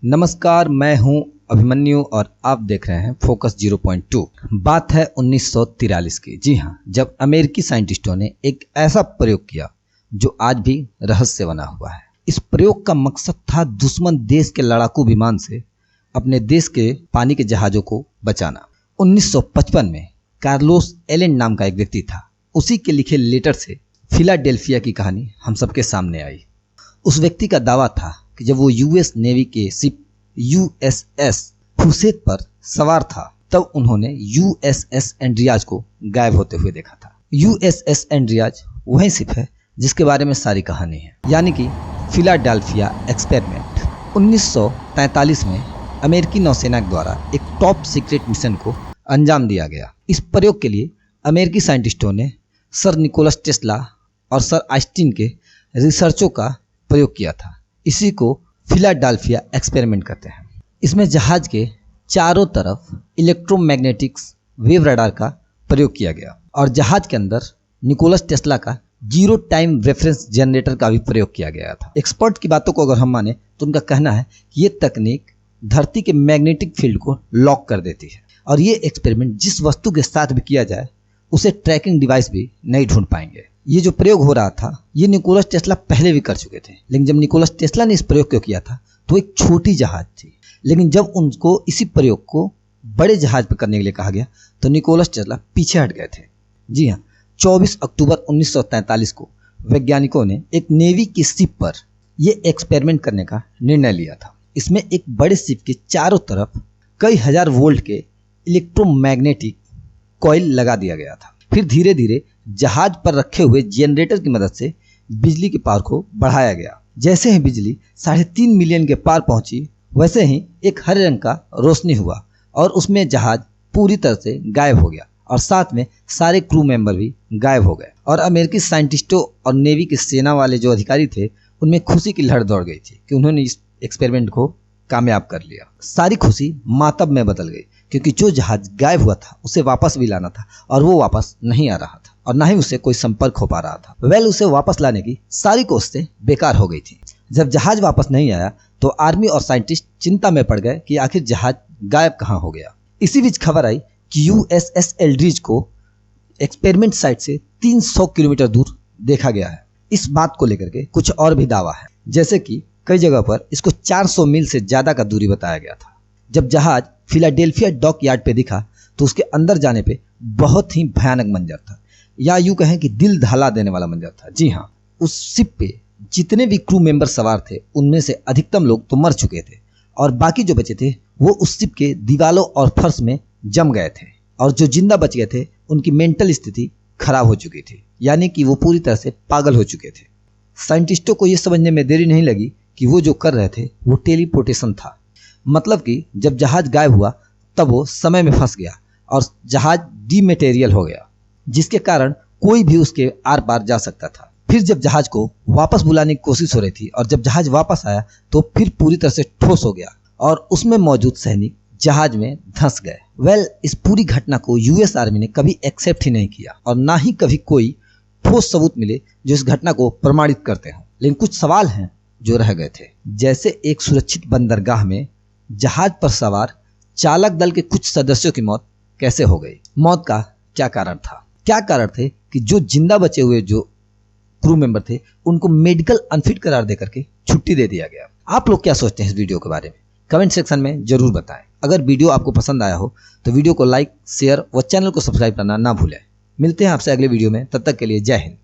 नमस्कार, मैं हूं अभिमन्यु और आप देख रहे हैं फोकस 0.2। बात है 1943 की। जी हां, जब अमेरिकी साइंटिस्टों ने एक ऐसा प्रयोग किया जो आज भी रहस्य बना हुआ है। इस प्रयोग का मकसद था दुश्मन देश के लड़ाकू विमान से अपने देश के पानी के जहाज़ों को बचाना। 1955 में कार्लोस एलेन नाम का एक व्यक्ति था। उसी के लिखे लेटर से फिलाडेल्फिया की कहानी हम सबके सामने आई। उस व्यक्ति का दावा था कि जब वो यूएस नेवी के शिप यूएसएस फुसेट पर सवार था तब उन्होंने यूएसएस एंड्रियाज को गायब होते हुए देखा था। यूएसएस एंड्रियाज वही शिप है जिसके बारे में सारी कहानी है, यानी कि फिलाडेल्फिया एक्सपेरिमेंट। 1943 में अमेरिकी नौसेना द्वारा एक टॉप सीक्रेट मिशन को अंजाम दिया गया। इस प्रयोग के लिए अमेरिकी साइंटिस्टों ने सर निकोलस टेस्ला और सर आइंस्टीन के रिसर्चों का प्रयोग किया था। इसी को फिलाडेल्फिया एक्सपेरिमेंट कहते हैं। इसमें जहाज के चारों तरफ इलेक्ट्रोमैग्नेटिक्स वेव रडार का प्रयोग किया गया और जहाज के अंदर निकोलस टेस्ला का जीरो टाइम रेफरेंस जनरेटर का भी प्रयोग किया गया था। एक्सपर्ट की बातों को अगर हम माने तो उनका कहना है कि ये तकनीक धरती के मैग्नेटिक फील्ड को लॉक कर देती है और ये एक्सपेरिमेंट जिस वस्तु के साथ भी किया जाए उसे ट्रैकिंग डिवाइस भी नहीं ढूंढ पाएंगे। ये जो प्रयोग हो रहा था ये निकोलस टेस्ला पहले भी कर चुके थे, लेकिन जब निकोलस टेस्ला ने इस प्रयोग को किया था तो एक छोटी जहाज थी, लेकिन जब उनको इसी प्रयोग को बड़े जहाज पर करने के लिए कहा गया तो निकोलस टेस्ला पीछे हट गए थे। जी हाँ, 24 अक्टूबर 1943 को वैज्ञानिकों ने एक नेवी की शिप पर यह एक्सपेरिमेंट करने का निर्णय लिया था। इसमें एक बड़े शिप के चारों तरफ कई हजार वोल्ट के इलेक्ट्रोमैग्नेटिक कॉइल लगा दिया गया था। फिर धीरे धीरे जहाज पर रखे हुए जनरेटर की मदद से बिजली की पावर को बढ़ाया गया। जैसे ही बिजली 3.5 मिलियन के पार पहुंची वैसे ही एक हरे रंग का रोशनी हुआ और उसमें जहाज पूरी तरह से गायब हो गया और साथ में सारे क्रू मेंबर भी गायब हो गए। और अमेरिकी साइंटिस्टों और नेवी के सेना वाले जो अधिकारी थे उनमें खुशी की लहर दौड़ गई थी कि उन्होंने इस एक्सपेरिमेंट को कामयाब कर लिया। सारी खुशी मातम में बदल गई क्योंकि जो जहाज गायब हुआ था उसे वापस भी लाना था और वो वापस नहीं आ रहा था और ना ही उसे कोई संपर्क हो पा रहा था। उसे वापस लाने की सारी कोशिशें बेकार हो गई थी। जब जहाज वापस नहीं आया तो आर्मी और साइंटिस्ट चिंता में पड़ गए कि आखिर जहाज गायब कहाँ हो गया। इसी बीच खबर आई कि यूएसएस एल्ड्रिज को एक्सपेरिमेंट साइट से 300 किलोमीटर दूर देखा गया है। इस बात को लेकर के कुछ और भी दावा है, जैसे कि कई जगह पर इसको 400 मील से ज्यादा का दूरी बताया गया था। जब जहाज फिलाडेल्फिया डॉक यार्ड पे दिखा तो उसके अंदर जाने पे बहुत ही भयानक मंजर था, या यूं कहें कि दिल दहला देने वाला मंजर था। जी हाँ, उस शिप पे जितने भी क्रू मेंबर सवार थे उनमें से अधिकतम लोग तो मर चुके थे और बाकी जो बचे थे वो उस शिप के दीवालों और फर्श में जम गए थे और जो जिंदा बच गए थे उनकी मेंटल स्थिति खराब हो चुकी थी, यानी कि वो पूरी तरह से पागल हो चुके थे। साइंटिस्टों को ये समझने में देरी नहीं लगी कि वो जो कर रहे थे वो टेलीपोर्टेशन था। मतलब कि जब जहाज गायब हुआ तब वो समय में फंस गया और जहाज डीमेटेरियल हो गया, जिसके कारण कोई भी उसके आर पार जा सकता था। फिर जब जहाज को वापस बुलाने की कोशिश हो रही थी और जब जहाज वापस आया तो फिर पूरी तरह से ठोस हो गया और उसमें मौजूद सैनिक जहाज में धंस गए। इस पूरी घटना को यूएस आर्मी ने कभी एक्सेप्ट ही नहीं किया और ना ही कभी कोई ठोस सबूत मिले जो इस घटना को प्रमाणित करते हों। लेकिन कुछ सवाल हैं जो रह गए थे, जैसे एक सुरक्षित बंदरगाह में जहाज पर सवार चालक दल के कुछ सदस्यों की मौत कैसे हो गई। मौत का क्या कारण था? क्या कारण थे कि जो जिंदा बचे हुए जो क्रू मेंबर थे उनको मेडिकल अनफिट करार देकर के छुट्टी दे दिया गया। आप लोग क्या सोचते हैं इस वीडियो के बारे में? कमेंट सेक्शन में जरूर बताएं। अगर वीडियो आपको पसंद आया हो तो वीडियो को लाइक, शेयर व चैनल को सब्सक्राइब करना ना भूलें। मिलते हैं आपसे अगले वीडियो में, तब तक के लिए जय हिंद।